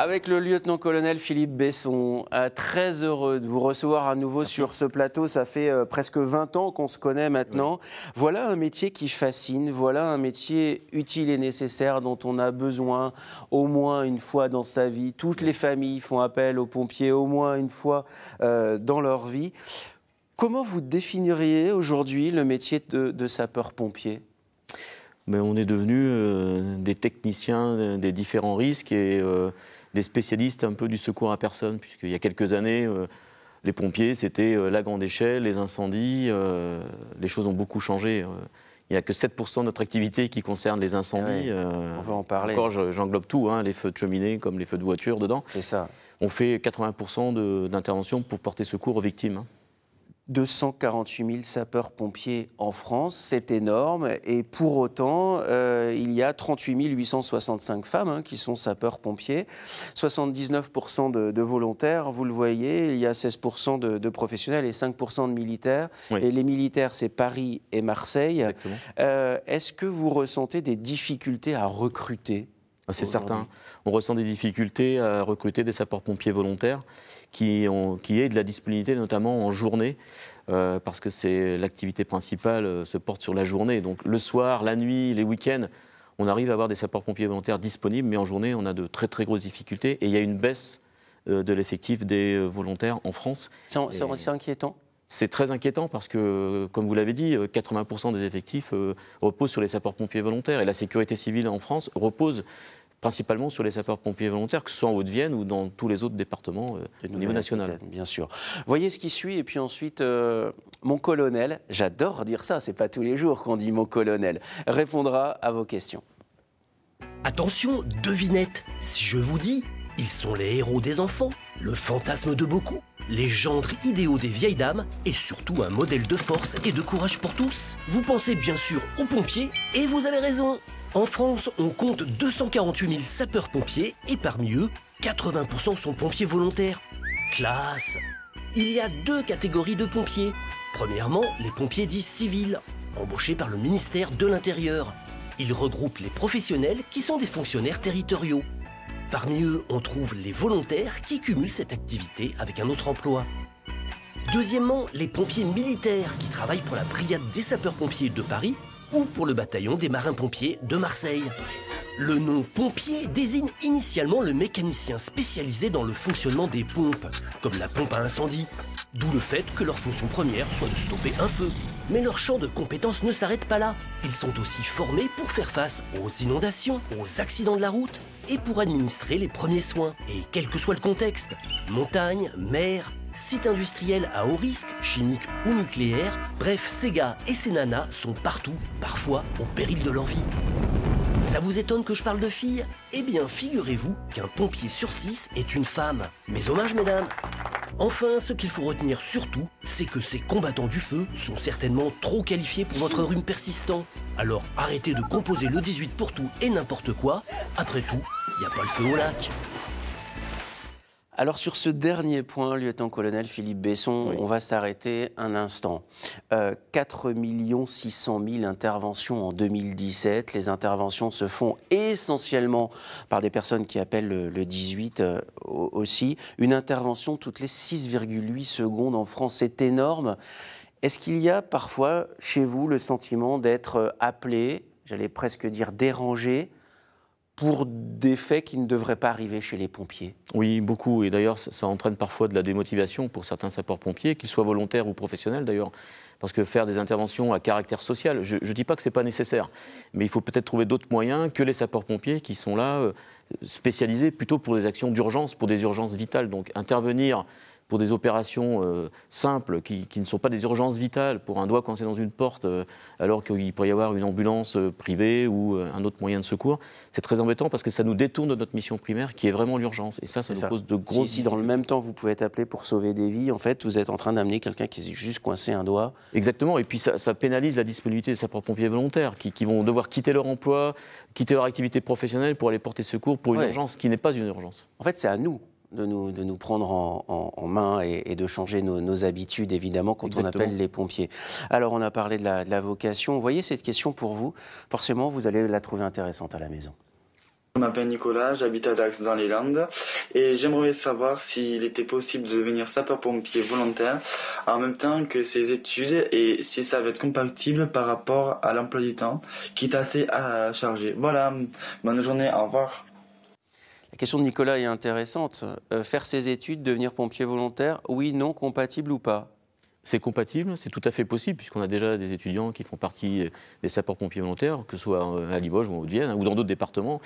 Avec le lieutenant-colonel Philippe Besson, très heureux de vous recevoir à nouveau sur ce plateau. Ça fait presque 20 ans qu'on se connaît maintenant. Oui. Voilà un métier qui fascine, voilà un métier utile et nécessaire dont on a besoin au moins une fois dans sa vie. Toutes les familles font appel aux pompiers au moins une fois dans leur vie. Comment vous définiriez aujourd'hui le métier de sapeur-pompier ? Mais on est devenus des techniciens des différents risques et des spécialistes un peu du secours à personne, puisqu'il y a quelques années, les pompiers, c'était la grande échelle, les incendies, les choses ont beaucoup changé. Il n'y a que 7% de notre activité qui concerne les incendies. On va en parler. Encore, j'englobe tout, hein, les feux de cheminée comme les feux de voiture dedans. C'est ça. On fait 80% d'intervention pour porter secours aux victimes. 248 000 sapeurs-pompiers en France, c'est énorme. Et pour autant, il y a 38 865 femmes qui sont sapeurs-pompiers. 79% de volontaires, vous le voyez. Il y a 16% de professionnels et 5% de militaires. Oui. Et les militaires, c'est Paris et Marseille. Est-ce que vous ressentez des difficultés à recruter ? C'est certain. On ressent des difficultés à recruter des sapeurs-pompiers volontaires qui aient de la disponibilité, notamment en journée, parce que l'activité principale se porte sur la journée. Donc le soir, la nuit, les week-ends, on arrive à avoir des sapeurs-pompiers volontaires disponibles, mais en journée, on a de très très grosses difficultés. Et il y a une baisse de l'effectif des volontaires en France. C'est inquiétant ? C'est très inquiétant parce que, comme vous l'avez dit, 80% des effectifs reposent sur les sapeurs-pompiers volontaires. Et la sécurité civile en France repose principalement sur les sapeurs-pompiers volontaires, que ce soit en Haute-Vienne ou dans tous les autres départements au niveau national. Bien sûr. Voyez ce qui suit, et puis ensuite, mon colonel, j'adore dire ça, c'est pas tous les jours qu'on dit mon colonel, répondra à vos questions. Attention, devinette, si je vous dis, ils sont les héros des enfants, le fantasme de beaucoup, les gendres idéaux des vieilles dames et surtout un modèle de force et de courage pour tous. Vous pensez bien sûr aux pompiers et vous avez raison. En France, on compte 248 000 sapeurs-pompiers et parmi eux, 80% sont pompiers volontaires. Classe! Il y a deux catégories de pompiers. Premièrement, les pompiers dits civils, embauchés par le ministère de l'Intérieur. Ils regroupent les professionnels qui sont des fonctionnaires territoriaux. Parmi eux, on trouve les volontaires qui cumulent cette activité avec un autre emploi. Deuxièmement, les pompiers militaires qui travaillent pour la brigade des sapeurs-pompiers de Paris ou pour le bataillon des marins-pompiers de Marseille. Le nom pompier désigne initialement le mécanicien spécialisé dans le fonctionnement des pompes, comme la pompe à incendie, d'où le fait que leur fonction première soit de stopper un feu. Mais leur champ de compétences ne s'arrête pas là. Ils sont aussi formés pour faire face aux inondations, aux accidents de la route et pour administrer les premiers soins. Et quel que soit le contexte, montagne, mer, site industriel à haut risque, chimique ou nucléaire, bref, ces gars et ces nanas sont partout, parfois au péril de leur vie. Ça vous étonne que je parle de filles? Eh bien, figurez-vous qu'un pompier sur 6 est une femme. Mes hommages, mesdames. Enfin, ce qu'il faut retenir surtout, c'est que ces combattants du feu sont certainement trop qualifiés pour votre rhume persistant. Alors arrêtez de composer le 18 pour tout et n'importe quoi. Après tout, il n'y a pas le feu au lac. Alors sur ce dernier point, lieutenant-colonel Philippe Besson, oui. On va s'arrêter un instant. 4 600 000 interventions en 2017. Les interventions se font essentiellement par des personnes qui appellent le 18 aussi. Une intervention toutes les 6,8 secondes en France, c'est énorme. Est-ce qu'il y a parfois chez vous le sentiment d'être appelé, j'allais presque dire dérangé, pour des faits qui ne devraient pas arriver chez les pompiers? Oui, beaucoup. Et d'ailleurs, ça entraîne parfois de la démotivation pour certains sapeurs-pompiers, qu'ils soient volontaires ou professionnels d'ailleurs. Parce que faire des interventions à caractère social, je ne dis pas que ce n'est pas nécessaire, mais il faut peut-être trouver d'autres moyens que les sapeurs-pompiers qui sont là, spécialisés plutôt pour des actions d'urgence, pour des urgences vitales. Donc intervenir pour des opérations simples qui ne sont pas des urgences vitales, pour un doigt coincé dans une porte alors qu'il pourrait y avoir une ambulance privée ou un autre moyen de secours, c'est très embêtant parce que ça nous détourne de notre mission primaire qui est vraiment l'urgence. Et ça nous pose de grosses Si dans le même temps vous pouvez être appelé pour sauver des vies, en fait vous êtes en train d'amener quelqu'un qui est juste coincé un doigt. Exactement, et puis ça pénalise la disponibilité des sapeurs-pompiers volontaires qui vont devoir quitter leur emploi, quitter leur activité professionnelle pour aller porter secours pour une urgence qui n'est pas une urgence. En fait c'est à nous de nous prendre en main et de changer nos habitudes, évidemment, quand Exactement. On appelle les pompiers. Alors, on a parlé de la vocation. Vous voyez, cette question pour vous, forcément, vous allez la trouver intéressante à la maison. Je m'appelle Nicolas, j'habite à Dax dans les Landes et j'aimerais savoir s'il était possible de devenir sapeur-pompier volontaire en même temps que ses études et si ça va être compatible par rapport à l'emploi du temps qui est assez chargé. Voilà, bonne journée, au revoir. La question de Nicolas est intéressante. Faire ses études, devenir pompier volontaire, oui, non, compatible ou pas? C'est compatible, c'est tout à fait possible, puisqu'on a déjà des étudiants qui font partie des sapeurs-pompiers volontaires, que ce soit à Limoges ou en Haute-Vienne, ou dans d'autres départements.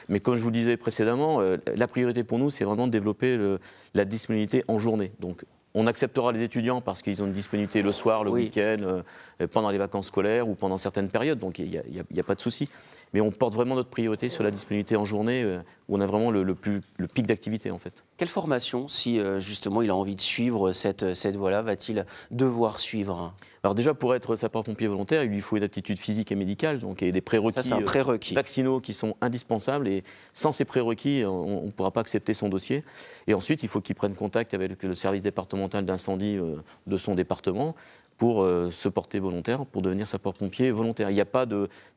Mais comme je vous le disais précédemment, la priorité pour nous, c'est vraiment de développer la disponibilité en journée. Donc, on acceptera les étudiants parce qu'ils ont une disponibilité le soir, le week-end, pendant les vacances scolaires ou pendant certaines périodes, donc il n'y a pas de souci. Mais on porte vraiment notre priorité sur la disponibilité en journée, où on a vraiment le pic d'activité en fait. Quelle formation, si justement il a envie de suivre cette voie-là, va-t-il devoir suivre? Alors déjà, pour être sapeur-pompier volontaire, il lui faut une aptitude physique et médicale, donc et des prérequis, vaccinaux qui sont indispensables. Et sans ces prérequis, on ne pourra pas accepter son dossier. Et ensuite, il faut qu'il prenne contact avec le service départemental d'incendie de son département pour se porter volontaire, pour devenir sapeur-pompier volontaire. Il n'y a pas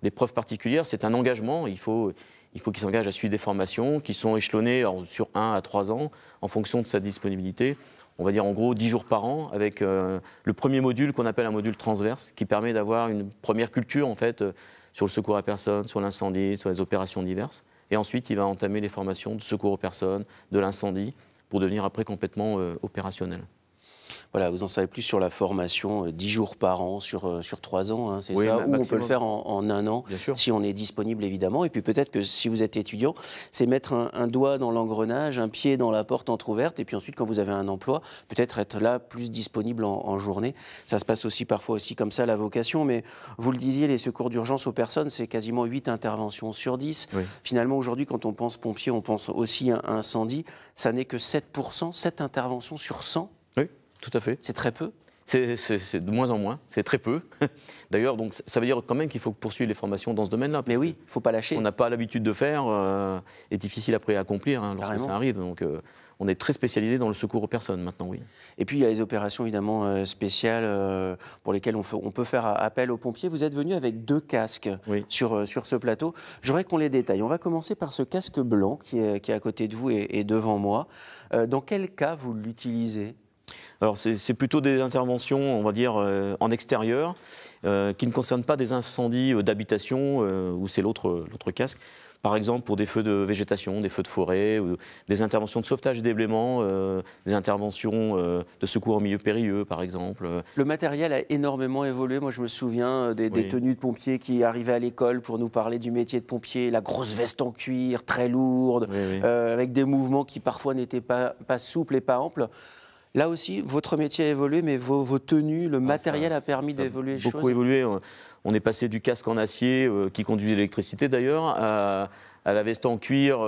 d'épreuve particulière, c'est un engagement. Il faut qu'il s'engage à suivre des formations qui sont échelonnées sur 1 à 3 ans en fonction de sa disponibilité. On va dire en gros 10 jours par an, avec le premier module qu'on appelle un module transverse, qui permet d'avoir une première culture en fait, sur le secours à personne, sur l'incendie, sur les opérations diverses. Et ensuite, il va entamer les formations de secours aux personnes, de l'incendie, pour devenir après complètement opérationnel. Voilà, vous en savez plus sur la formation, 10 jours par an sur 3 ans, hein, c'est ça, ou on peut le faire en 1 an, si on est disponible évidemment. Et puis peut-être que si vous êtes étudiant, c'est mettre un doigt dans l'engrenage, un pied dans la porte entrouverte, et puis ensuite quand vous avez un emploi, peut-être être là plus disponible en journée. Ça se passe aussi parfois aussi comme ça la vocation, mais vous le disiez, les secours d'urgence aux personnes, c'est quasiment 8 interventions sur 10. Oui. Finalement aujourd'hui, quand on pense pompier, on pense aussi à incendie, ça n'est que 7%, 7 interventions sur 100. Oui. Tout à fait. C'est très peu. C'est de moins en moins, c'est très peu. D'ailleurs, donc, ça veut dire quand même qu'il faut poursuivre les formations dans ce domaine-là. Mais oui, il ne faut pas lâcher. On n'a pas l'habitude de faire, est difficile après à accomplir lorsque ça arrive. Donc, on est très spécialisé dans le secours aux personnes maintenant, oui. Et puis il y a les opérations évidemment spéciales pour lesquelles on peut faire appel aux pompiers. Vous êtes venu avec 2 casques sur ce plateau. J'aimerais qu'on les détaille. On va commencer par ce casque blanc qui est à côté de vous et devant moi. Dans quel cas vous l'utilisez ? Alors c'est plutôt des interventions, on va dire, en extérieur, qui ne concernent pas des incendies d'habitation, où c'est l'autre casque. Par exemple, pour des feux de végétation, des feux de forêt, ou des interventions de sauvetage et déblaiement, des interventions de secours en milieu périlleux, par exemple. Le matériel a énormément évolué. Moi, je me souviens des tenues de pompiers qui arrivaient à l'école pour nous parler du métier de pompier. La grosse veste en cuir, très lourde, avec des mouvements qui parfois n'étaient pas souples et pas amples. Là aussi, votre métier a évolué, mais vos tenues, le matériel a permis d'évoluer les choses. Beaucoup évolué. On est passé du casque en acier, qui conduit l'électricité d'ailleurs, à la veste en cuir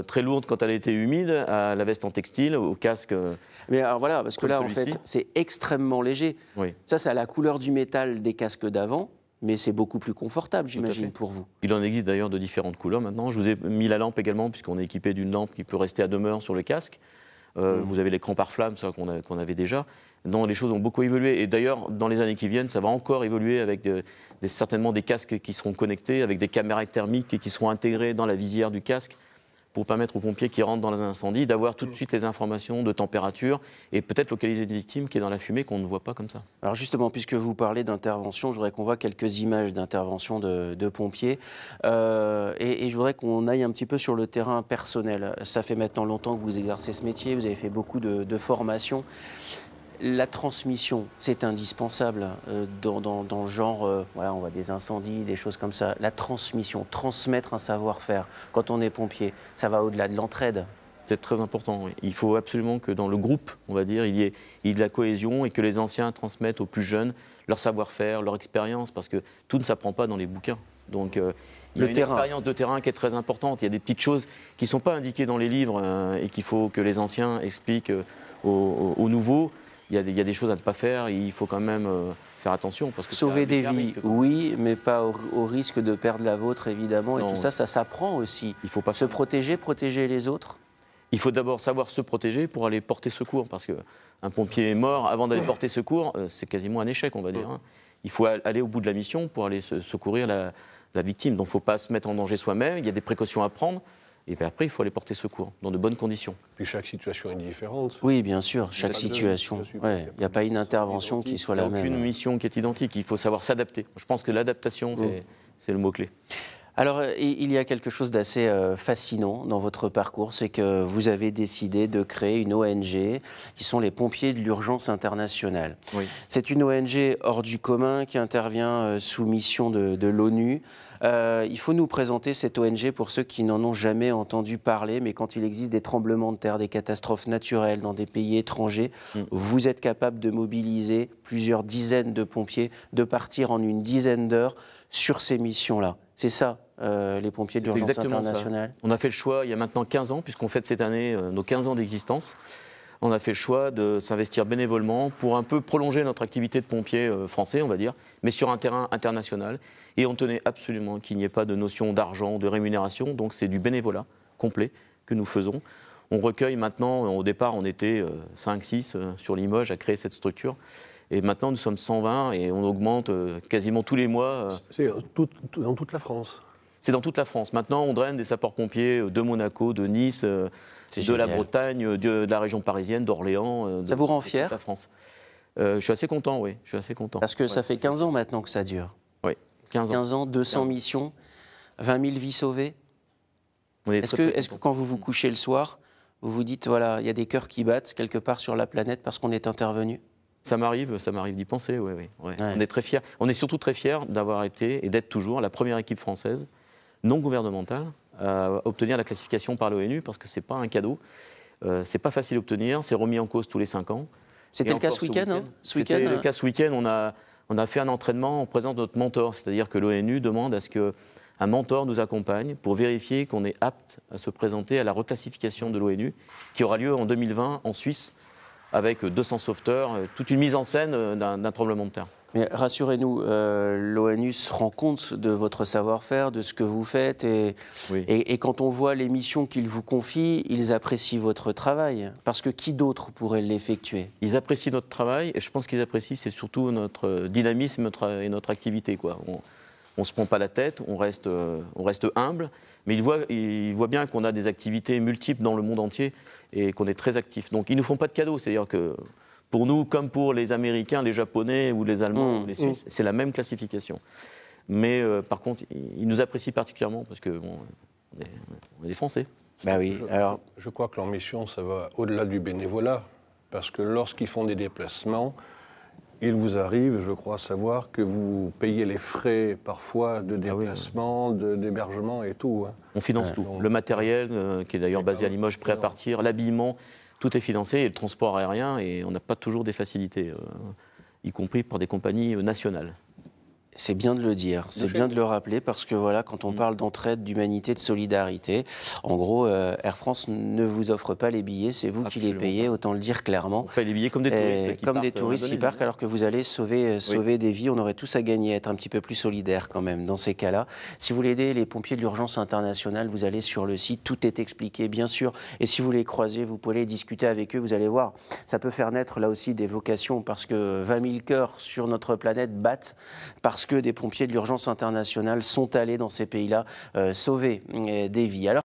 très lourde quand elle était humide, à la veste en textile, au casque. Mais alors voilà, parce que là, en fait, c'est extrêmement léger. Oui. Ça a la couleur du métal des casques d'avant. Mais c'est beaucoup plus confortable, j'imagine, pour vous. Il en existe d'ailleurs de différentes couleurs maintenant. Je vous ai mis la lampe également, puisqu'on est équipé d'une lampe qui peut rester à demeure sur le casque. Vous avez l'écran par flamme, ça qu'on avait déjà. Non, les choses ont beaucoup évolué. Et d'ailleurs, dans les années qui viennent, ça va encore évoluer avec certainement des casques qui seront connectés, avec des caméras thermiques qui seront intégrées dans la visière du casque pour permettre aux pompiers qui rentrent dans les incendies d'avoir tout de suite les informations de température et peut-être localiser une victime qui est dans la fumée qu'on ne voit pas comme ça. Alors justement, puisque vous parlez d'intervention, je voudrais qu'on voit quelques images d'intervention de pompiers et je voudrais qu'on aille un petit peu sur le terrain personnel. Ça fait maintenant longtemps que vous exercez ce métier, vous avez fait beaucoup de formations. La transmission, c'est indispensable dans le genre, voilà, on voit des incendies, des choses comme ça. La transmission, transmettre un savoir-faire, quand on est pompier, ça va au-delà de l'entraide. C'est très important, oui. Il faut absolument que dans le groupe, on va dire, il y ait de la cohésion et que les anciens transmettent aux plus jeunes leur savoir-faire, leur expérience, parce que tout ne s'apprend pas dans les bouquins. Donc, il y a une expérience de terrain qui est très importante. Il y a des petites choses qui ne sont pas indiquées dans les livres et qu'il faut que les anciens expliquent aux nouveaux. Il y a des choses à ne pas faire, il faut quand même faire attention. Parce que sauver des vies, oui, mais pas au risque de perdre la vôtre, évidemment. Non. Et tout ça, ça s'apprend aussi. Il faut pas se protéger, protéger les autres. Il faut d'abord savoir se protéger pour aller porter secours, parce qu'un pompier est mort avant d'aller porter secours, c'est quasiment un échec, on va dire. Il faut aller au bout de la mission pour aller secourir la victime. Donc il ne faut pas se mettre en danger soi-même, il y a des précautions à prendre. Et puis après, il faut aller porter secours dans de bonnes conditions. Puis chaque situation est différente. Oui, bien sûr, chaque situation. Il n'y a pas une intervention qui soit la même. Il n'y a aucune mission qui est identique. Il faut savoir s'adapter. Je pense que l'adaptation, c'est le mot-clé. Alors, il y a quelque chose d'assez fascinant dans votre parcours, c'est que vous avez décidé de créer une ONG qui sont les Pompiers de l'Urgence Internationale. Oui. C'est une ONG hors du commun qui intervient sous mission de l'ONU. Il faut nous présenter cette ONG pour ceux qui n'en ont jamais entendu parler, mais quand il existe des tremblements de terre, des catastrophes naturelles dans des pays étrangers, vous êtes capable de mobiliser plusieurs dizaines de pompiers, de partir en une dizaine d'heures sur ces missions-là. C'est ça, les Pompiers de l'Urgence Internationale. On a fait le choix, il y a maintenant 15 ans, puisqu'on fête cette année nos 15 ans d'existence, on a fait le choix de s'investir bénévolement pour un peu prolonger notre activité de pompier français, on va dire, mais sur un terrain international. Et on tenait absolument qu'il n'y ait pas de notion d'argent, de rémunération, donc c'est du bénévolat complet que nous faisons. On recueille maintenant, au départ on était 5-6 sur Limoges à créer cette structure. Et maintenant, nous sommes 120 et on augmente quasiment tous les mois. C'est dans toute la France. C'est dans toute la France. Maintenant, on draine des sapeurs-pompiers de Monaco, de Nice, de la Bretagne, de la région parisienne, d'Orléans. Ça vous rend fier ? De la France. Je suis assez content, oui. Je suis assez content. Parce que ça fait 15 ans maintenant que ça dure. Oui, 15 ans. 15 ans, 200 missions, 20 000 vies sauvées. Est-ce que quand vous vous couchez le soir, vous vous dites, voilà, il y a des cœurs qui battent quelque part sur la planète parce qu'on est intervenu ? Ça m'arrive d'y penser, oui. On est très fiers. On est surtout très fiers d'avoir été et d'être toujours la première équipe française non gouvernementale à obtenir la classification par l'ONU, parce que c'est pas un cadeau. C'est pas facile à obtenir, c'est remis en cause tous les 5 ans. C'était le cas ce week-end, hein ? C'était le cas ce week-end. On a fait un entraînement en présence de notre mentor, c'est-à-dire que l'ONU demande à ce qu'un mentor nous accompagne pour vérifier qu'on est apte à se présenter à la reclassification de l'ONU, qui aura lieu en 2020 en Suisse, avec 200 sauveteurs, toute une mise en scène d'un tremblement de terre. Mais rassurez-nous, l'ONU se rend compte de votre savoir-faire, de ce que vous faites, et quand on voit les missions qu'ils vous confient, ils apprécient votre travail, parce que qui d'autre pourrait l'effectuer ? Ils apprécient notre travail, et je pense qu'ils apprécient, c'est surtout notre dynamisme et notre activité, quoi. On ne se prend pas la tête, on reste humble, mais ils voient bien qu'on a des activités multiples dans le monde entier et qu'on est très actifs. Donc ils ne nous font pas de cadeaux, c'est-à-dire que pour nous, comme pour les Américains, les Japonais ou les Allemands ou les Suisses, c'est la même classification. Mais par contre, ils nous apprécient particulièrement parce que on est des Français. Bah oui. Je crois que leur mission, ça va au-delà du bénévolat, parce que lorsqu'ils font des déplacements, il vous arrive, je crois savoir, que vous payez les frais parfois de déplacement, d'hébergement et tout. Hein. On finance tout. Le matériel, qui est d'ailleurs basé à Limoges, prêt à partir, l'habillement, tout est financé, et le transport aérien, et on n'a pas toujours des facilités, y compris pour des compagnies nationales. C'est bien de le dire, c'est bien de le rappeler, parce que voilà, quand on parle d'entraide, d'humanité, de solidarité, en gros, Air France ne vous offre pas les billets, c'est vous qui les payez, autant le dire clairement. On paye les billets comme des touristes. Comme des touristes qui partent, alors que vous allez sauver des vies. On aurait tous à gagner, être un petit peu plus solidaires quand même dans ces cas-là. Si vous voulez aider les pompiers de l'Urgence Internationale, vous allez sur le site, tout est expliqué, bien sûr. Et si vous les croisez, vous pouvez discuter avec eux, vous allez voir. Ça peut faire naître là aussi des vocations, parce que 20 000 cœurs sur notre planète battent, parce que des pompiers de l'Urgence Internationale sont allés dans ces pays-là sauver des vies. Alors,